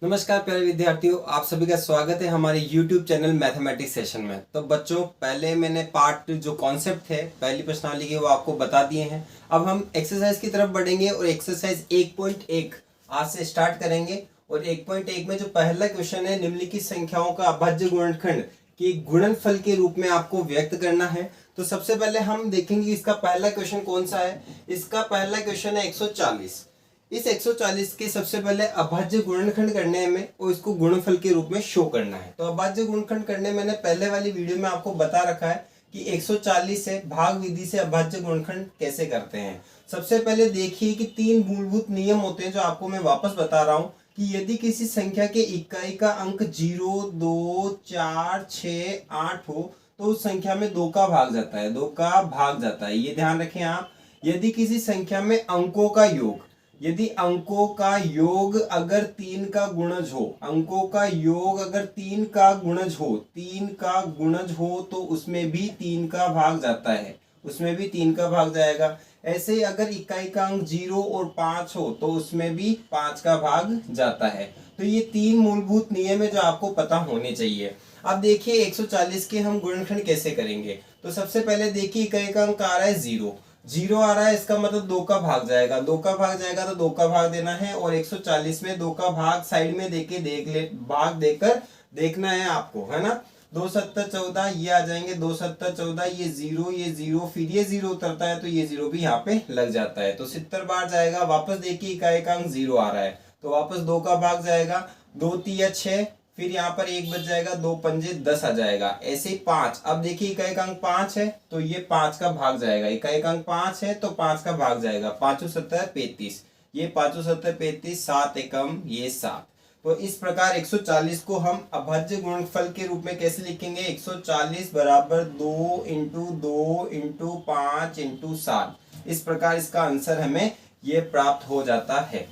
नमस्कार प्यारे विद्यार्थियों, आप सभी का स्वागत है हमारे YouTube चैनल मैथमेटिक्स सेशन में। तो बच्चों, पहले मैंने पार्ट जो कॉन्सेप्ट है पहली प्रश्नावली के वो आपको बता दिए हैं। अब हम एक्सरसाइज की तरफ बढ़ेंगे और एक्सरसाइज 1.1 आज से स्टार्ट करेंगे। और 1.1 में जो पहला क्वेश्चन है, निम्नलिखित संख्याओं का अभाज्य गुणनखंड के गुणनफल के रूप में आपको व्यक्त करना है। तो सबसे पहले हम देखेंगे इसका पहला क्वेश्चन कौन सा है। इसका पहला क्वेश्चन है 140। इस 140 के सबसे पहले अभाज्य गुणनखंड करने में और इसको गुणनफल के रूप में शो करना है। तो अभाज्य गुणनखंड करने मैंने पहले वाली वीडियो में आपको बता रखा है कि 140 से भाग विधि से अभाज्य गुणनखंड कैसे करते हैं। सबसे पहले देखिए कि तीन मूलभूत नियम होते हैं जो आपको मैं वापस बता रहा हूं कि यदि किसी संख्या के इकाई का अंक 0, 2, 4, 6, 8 हो तो उस संख्या में 2 का भाग जाता है, 2 का भाग जाता है। ये ध्यान रखें आप। यदि किसी संख्या में अंकों का योग, यदि अंकों का योग अगर 3 का गुणज हो, अंकों का योग अगर 3 का गुणज हो, 3 का गुणज हो तो उसमें भी 3 का भाग जाता है, उसमें भी 3 का भाग जाएगा। ऐसे ही अगर इकाई का अंक 0 और 5 हो तो उसमें भी 5 का भाग जाता है। तो ये तीन मूलभूत नियम है जो आपको पता होने चाहिए। अब देखिए 140 के हम गुणनखंड कैसे करेंगे। तो सबसे पहले देखिए इकाई का अंक आ रहा है 0, 0 आ रहा है, इसका मतलब 2 का भाग जाएगा, 2 का भाग जाएगा तो 2 का भाग देना है। और 140 में 2 का भाग साइड में देके भाग देकर देखना है आपको, है ना। 2 7 14 ये आ जाएंगे, 2 7 14, ये 0, ये 0, फिर ये 0 उतरता है तो ये 0 भी यहाँ पे लग जाता है। तो 70 बार जाएगा। वापस देखिए इकाई का अंक 0 आ रहा है तो वापस 2 का भाग जाएगा, 2 3 6, फिर यहाँ पर 1 बच जाएगा, 2 पंजे 10 आ जाएगा। ऐसे ही 5, अब देखिए इकाई का अंक 5 है तो ये 5 का भाग जाएगा, इकाई का अंक 5 है तो 5 का भाग जाएगा। 5 7 35, ये 5 7 35, 7 एकम ये 7। तो इस प्रकार 140 को हम अभाज्य गुणनफल के रूप में कैसे लिखेंगे। 140 बराबर 2 इंटू 2 इंटू 5 इंटू 7। इस प्रकार इसका आंसर हमें ये प्राप्त हो जाता है।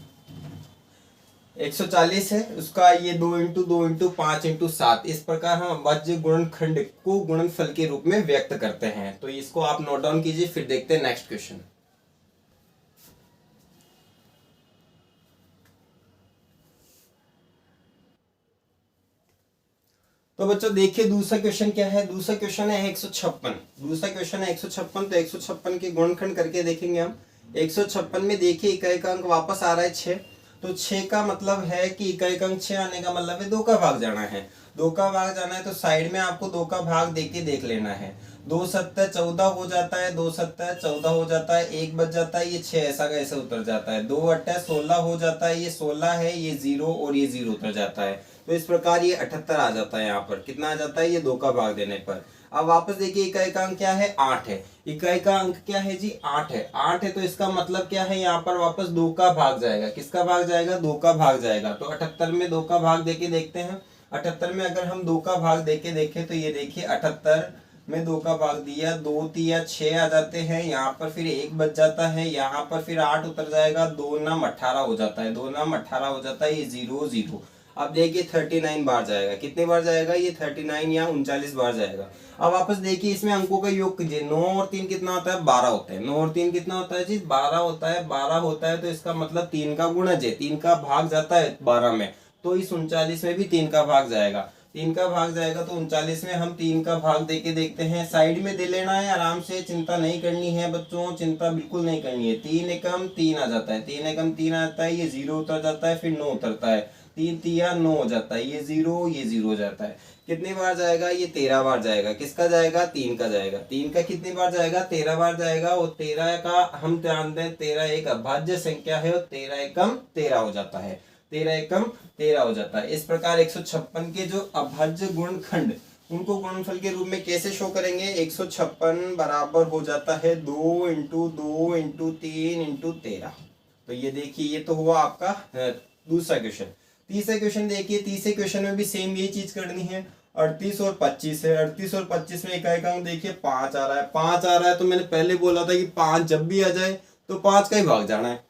140 है उसका ये 2 इंटू 2 इंटू 5 इंटू 7। इस प्रकार हम अभाज्य गुणनखंड को गुणनफल के रूप में व्यक्त करते हैं। तो इसको आप नोट डाउन कीजिए, फिर देखते हैं नेक्स्ट क्वेश्चन। तो बच्चों देखिए दूसरा क्वेश्चन क्या है। दूसरा क्वेश्चन है 156। दूसरा क्वेश्चन है 156। तो 156 के गुणनखंड करके देखेंगे हम। 156 में देखिए इकाई का अंक वापस आ रहा है 6। तो 6 का मतलब है कि इकाई का अंक 6 आने का मतलब है 2 का भाग जाना है। 2 का भाग जाना है तो साइड में आपको 2 का भाग देके देख लेना है। 2 7 14 हो जाता है, 2 7 14 हो जाता है, 1 बच जाता है, ये 6 ऐसा का ऐसा उतर जाता है। 2 8 16 हो जाता है, ये 16 है, ये 0 और ये 0 उतर जाता है। तो इस प्रकार ये 78 आ जाता है। यहाँ पर कितना आ जाता है, ये 2 का भाग देने पर। अब वापस देखिए इकाई का अंक क्या है, 8 है। इकाई का अंक क्या है जी, 8 है। 8 है तो इसका मतलब क्या है, यहाँ पर वापस 2 का भाग जाएगा। किसका भाग जाएगा, 2 का भाग जाएगा। तो 78 में 2 का भाग देके देखते हैं। 78 में अगर हम 2 का भाग देके देखें तो ये देखिए 78 में 2 का भाग दिया, 2 3 6 आ जाते हैं। यहाँ पर फिर 1 बच जाता है, यहाँ पर फिर 8 उतर जाएगा, 2 9 18 हो जाता है, 2 9 18 हो जाता है, ये 0 0। अब देखिए 39 बार जाएगा। कितने बार जाएगा, ये 39 या 39 बार जाएगा। अब वापस देखिए इसमें अंकों का योग कीजिए। 9 और 3 कितना होता है, 12 होता है। 9 और 3 कितना होता है जी, 12 होता है। 12 होता है तो इसका मतलब 3 का गुणज है, 3 का भाग जाता है 12 में। तो इस 39 में भी 3 का भाग जाएगा। 3 का भाग जाएगा तो 39 में हम 3 का भाग देके देखते हैं। साइड में दे लेना है आराम से, चिंता नहीं करनी है बच्चों, चिंता बिल्कुल नहीं करनी है। 3 एकम 3 आ जाता है, 3 एकम 3 आ जाता है, ये 0 उतर जाता है, फिर 9 उतरता है, 3 तिया 9 हो जाता है, ये 0 ये 0 हो जाता है। कितनी बार जाएगा, ये 13 बार जाएगा। किसका जाएगा, 3 का जाएगा। 3 का कितनी बार जाएगा, 13 बार जाएगा। और 13 का हम ध्यान दें, 13 एक अभाज्य संख्या है और 13 एकम 13 हो जाता है, 13 एकम 13 हो जाता है। इस प्रकार 156 के जो अभाज्य गुणनखंड उनको गुणनफल के रूप में कैसे शो करेंगे। 156 बराबर हो जाता है 2 इंटू 2 इंटू 3 इंटू 13। तो ये देखिए ये तो हुआ आपका दूसरा क्वेश्चन। तीसरा क्वेश्चन देखिए। तीसरे क्वेश्चन में भी सेम यही चीज करनी है। 38 और 25 है। 38 और 25 में इकाई का अंक देखिए 5 आ रहा है। 5 आ रहा है तो मैंने पहले बोला था कि 5 जब भी आ जाए तो 5 का ही भाग जाना है।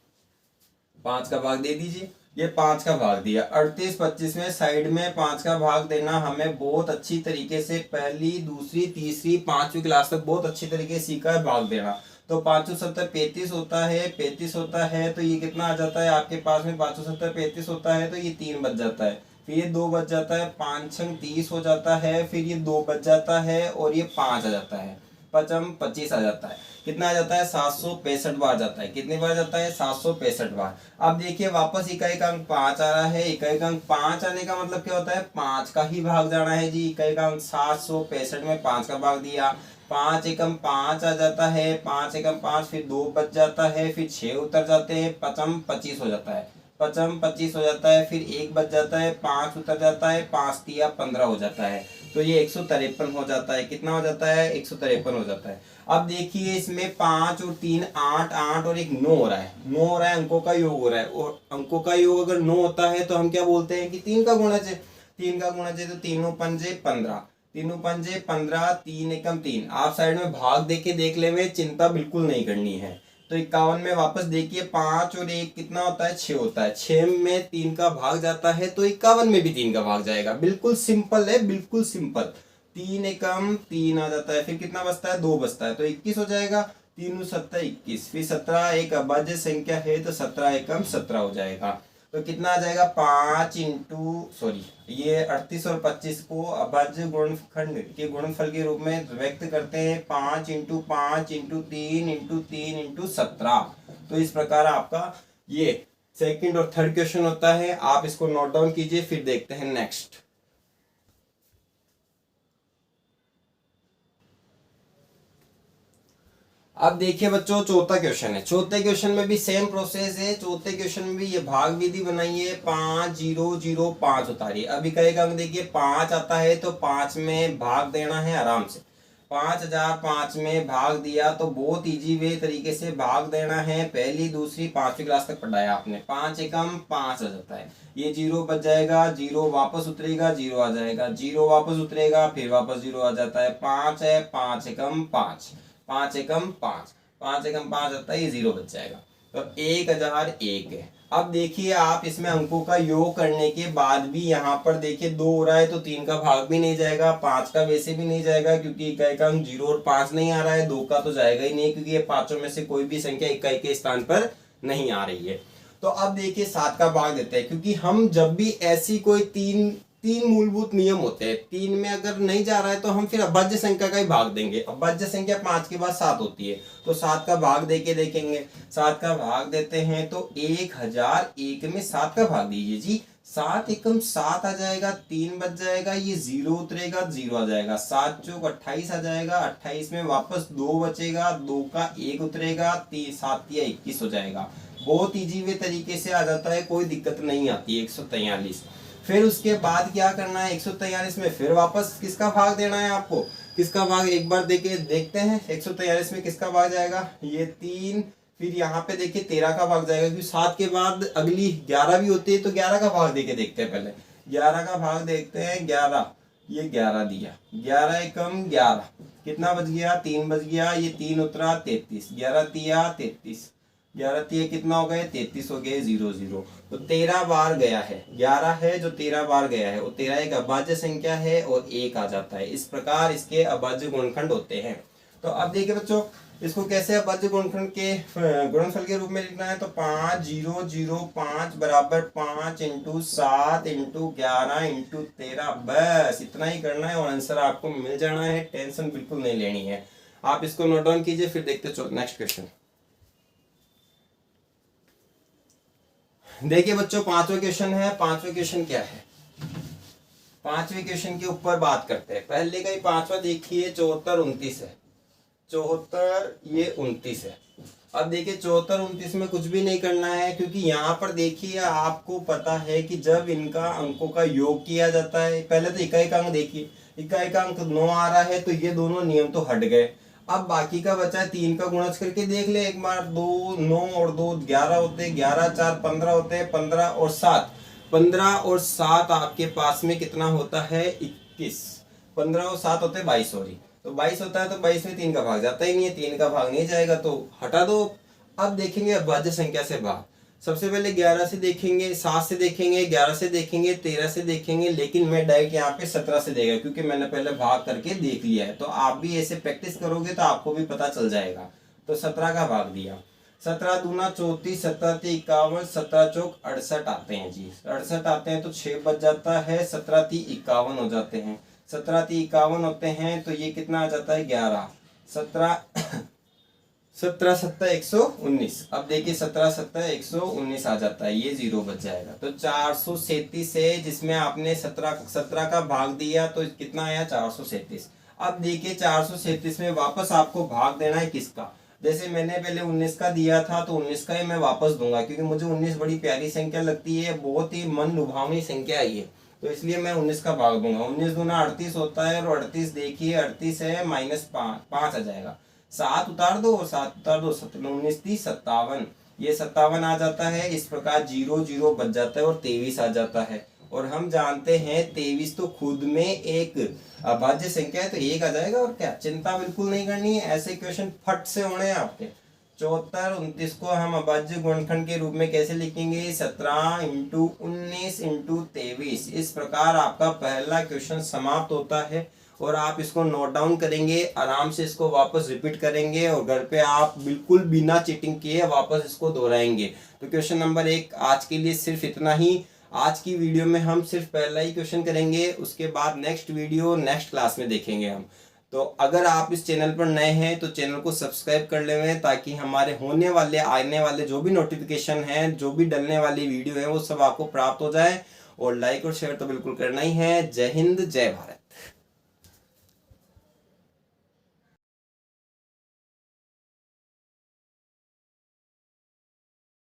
5 का भाग दे दीजिए, ये 5 का भाग दिया। 38 25 में साइड में 5 का भाग देना हमें बहुत अच्छी तरीके से पहली दूसरी तीसरी पांचवी क्लास तक बहुत अच्छी तरीके से सीखा है भाग देना। तो 570 35 होता है, 35 होता है, तो ये कितना आ जाता है आपके पास में, 570 35 होता है, तो ये 3 बच जाता है, फिर ये 2 बच जाता है, 5 छंग 30 हो जाता है, फिर ये 2 बच जाता है, और ये 5 आ जाता है, 25 आ जाता है। कितना आ जाता है, 765 बार जाता है। कितनी बार जाता है, 765 बार। अब देखिए वापस इकाई का अंक 5 आ रहा है। इकाई का अंक 5 आने का मतलब क्या होता है, 5 का ही भाग जाना है जी। इकाई का अंक 765 में 5 का भाग दिया, 5 एकम 5 आ जाता है, 5 एकम 5, फिर 2 बच जाता है, फिर 6 उतर जाते हैं, 5 25 हो जाता है, 5 25 हो जाता है, फिर 1 बच जाता है, 5 उतर जाता है, 5 तिया 15 हो जाता है, तो ये 153 हो जाता है। कितना हो जाता है, 153 हो जाता है। अब देखिए इसमें 5 और 3 8, 8 और 1 9 हो रहा है, 9 हो रहा है, अंकों का योग हो रहा है, और अंकों का योग अगर 9 होता है तो हम क्या बोलते हैं कि 3 का गुणज है। 3 का गुणज है तो तीनों पंजे 15, तीनों पंजे 15, 3 एकम 3। आप साइड में भाग देके देख ले, में चिंता बिल्कुल नहीं करनी है। तो 51 में वापस देखिए 5 और 1 कितना होता है, 6 होता है, 6 में 3 का भाग जाता है, तो 51 में भी 3 का भाग जाएगा। बिल्कुल सिंपल है, बिल्कुल सिंपल। 3 एकम 3 आ जाता है, फिर कितना बचता है, 2 बचता है, तो 21 हो जाएगा। 3 7 21, फिर 17 एक अभाज्य संख्या है, तो 17 एकम 17 हो जाएगा। तो कितना आ जाएगा, 5 इंटू सॉरी ये 38 और 25 को अभाज्य गुणनखंड के गुणनफल के रूप में व्यक्त करते हैं। 5 इंटू 5 इंटू 3 इंटू 3 इंटू 17। तो इस प्रकार आपका ये सेकंड और थर्ड क्वेश्चन होता है। आप इसको नोट डाउन कीजिए, फिर देखते हैं नेक्स्ट। अब देखिए बच्चों चौथा क्वेश्चन है। चौथे क्वेश्चन में भी सेम प्रोसेस है। चौथे क्वेश्चन में भी ये भाग विधि बनाई है। 5 0 0 5 उतारिए। अभी कहेगा देखिए 5 आता है तो 5 में भाग देना है आराम से। 5005 में भाग दिया तो बहुत इजी वे तरीके से भाग देना है। पहली दूसरी पांचवी क्लास तक पढ़ाया आपने। 5 एकम 5 आ जाता है, ये 0 बच जाएगा, 0 वापस उतरेगा, 0 आ जाएगा, 0 वापस उतरेगा, फिर वापस 0 आ जाता है। 5 है, 5 एकम 5, 5 एकम 5, 5 एकम 5 आता है, ये 0 बच जाएगा। तो 1001 है। अब देखिए आप इसमें अंकों का योग करने के बाद भी यहाँ पर देखिए 2 हो रहा है, तो 3 का भाग भी नहीं जाएगा, 5 का वैसे भी नहीं जाएगा, क्योंकि इकाई का अंक 0 और 5 नहीं आ रहा है। 2 का तो जाएगा ही नहीं, क्योंकि ये पांचों में से कोई भी संख्या इकाई के स्थान पर नहीं आ रही है। तो अब देखिए 7 का भाग देते हैं, क्योंकि हम जब भी ऐसी कोई तीन मूलभूत नियम होते हैं। 3 में अगर नहीं जा रहा है तो हम फिर अभाज्य संख्या का ही भाग देंगे। अभाज्य संख्या 5 के बाद 7 होती है, तो 7 का भाग देके देखेंगे। 7 का भाग देते हैं तो 1001 में 7 का भाग दीजिए जी। 7 एकम 7 आ जाएगा, 3 बच जाएगा, ये 0 उतरेगा, 0 आ जाएगा। 7 चौक 28 आ जाएगा, 28 में वापस 2 बचेगा, 2 का 1 उतरेगा, 7 या 21 हो जाएगा। बहुत इजी वे तरीके से आ जाता है, कोई दिक्कत नहीं आती है। 143। फिर उसके बाद क्या करना है, 143 में फिर वापस किसका भाग देना है आपको। किसका भाग एक बार देके देखते हैं। 143 में किसका भाग जाएगा, ये 3, फिर यहाँ पे देखिए 13 का भाग जाएगा, क्योंकि 7 के बाद अगली 11 भी होती है, तो 11 का भाग देके देखते हैं। पहले 11 का भाग देखते हैं। 11, ये 11 दिया, 11 एकम 11, कितना बच गया, 3 बच गया, ये 3 उतरा, 33, 11 तिया 33, 11 तिया कितना हो गए, 33 हो गए, 0 0। तो 13 बार गया है, 11 है जो 13 बार गया है, वो 13 एक अभाज्य संख्या है और 1 आ जाता है। इस प्रकार इसके अभाज्य गुणनखंड होते हैं। तो अब देखिए बच्चों, इसको कैसे अभाज्य गुणनखंड के गुणनफल के रूप में लिखना है। तो 5 0 0 5 बराबर 5 इंटू 7 इंटू 11 इंटू 13, बस इतना ही करना है और आंसर आपको मिल जाना है। टेंशन बिल्कुल नहीं लेनी है। आप इसको नोट डाउन कीजिए, फिर देखते नेक्स्ट क्वेश्चन। देखिए बच्चों पांचवा क्वेश्चन है। पांचवा क्वेश्चन क्या है, पांचवे क्वेश्चन के ऊपर बात करते हैं। पहले का ही पांचवा देखिए 74 29 है। 74 ये 29 है। अब देखिए 74 29 में कुछ भी नहीं करना है, क्योंकि यहाँ पर देखिए आपको पता है कि जब इनका अंकों का योग किया जाता है, पहले तो इकाई का अंक देखिए, इकाई का अंक 9 आ रहा है, तो ये दोनों नियम तो हट गए। अब बाकी का बचा है, 3 का गुणज करके देख ले एक बार। 2 9 और 2 11 होते हैं, 11 4 15 होते हैं, 15 और 7, 15 और 7 आपके पास में कितना होता है, 21। 15 और 7 होते हैं 22, सॉरी, तो 22 होता है। तो 22 में 3 का भाग जाता ही नहीं है, 3 का भाग नहीं जाएगा, तो हटा दो। अब देखेंगे अभाज्य संख्या से भाग। सबसे पहले 11 से देखेंगे, 7 से देखेंगे, 11 से देखेंगे, 13 से देखेंगे, लेकिन मैं डायरेक्ट यहाँ पे 17 से देगा, क्योंकि मैंने पहले भाग करके देख लिया है। तो आप भी ऐसे प्रैक्टिस करोगे तो आपको भी पता चल जाएगा। तो 17 का भाग दिया, 17 दूना 34, 17 × 51, 17 चौक 68 आते हैं जी, 68 आते हैं तो 6 बच जाता है, 17 × 51 हो जाते हैं, 17 × 51 होते हैं तो ये कितना आ जाता है 11, 17 17 7 119। अब देखिए 17 7 119 आ जाता है, ये 0 बच जाएगा। तो 437 है, जिसमें आपने 17 का भाग दिया तो कितना आया 437। अब देखिए 437 में वापस आपको भाग देना है किसका, जैसे मैंने पहले 19 का दिया था तो 19 का ही मैं वापस दूंगा, क्योंकि मुझे 19 बड़ी प्यारी संख्या लगती है, बहुत ही मन लुभावनी संख्या है ये, तो इसलिए मैं 19 का भाग दूंगा। 19 दूना 38 होता है, और 38 देखिए 38 है -5 आ जाएगा, 7 उतार दो और 7 उतार दो, 19 30 57, ये 57 आ जाता है। इस प्रकार 0 0 बच जाता है और 23 आ जाता है। और हम जानते हैं 23 तो खुद में एक अभाज्य संख्या है, तो 1 आ जाएगा। और क्या, चिंता बिल्कुल नहीं करनी है, ऐसे क्वेश्चन फट से होने हैं आपके। 74 29 को हम अभाज्य गुणनखंड के रूप में कैसे लिखेंगे, 17 × 19 × 23। इस प्रकार आपका पहला क्वेश्चन समाप्त होता है, और आप इसको नोट डाउन करेंगे, आराम से इसको वापस रिपीट करेंगे, और घर पे आप बिल्कुल बिना चीटिंग किए वापस इसको दोहराएंगे। तो क्वेश्चन नंबर 1 आज के लिए सिर्फ इतना ही। आज की वीडियो में हम सिर्फ पहला ही क्वेश्चन करेंगे, उसके बाद नेक्स्ट वीडियो नेक्स्ट क्लास में देखेंगे हम। तो अगर आप इस चैनल पर नए हैं तो चैनल को सब्सक्राइब कर लें, ताकि हमारे होने वाले आने वाले जो भी नोटिफिकेशन है, जो भी डलने वाली वीडियो है, वो सब आपको प्राप्त हो जाए। और लाइक और शेयर तो बिल्कुल करना ही है। जय हिंद, जय भारत।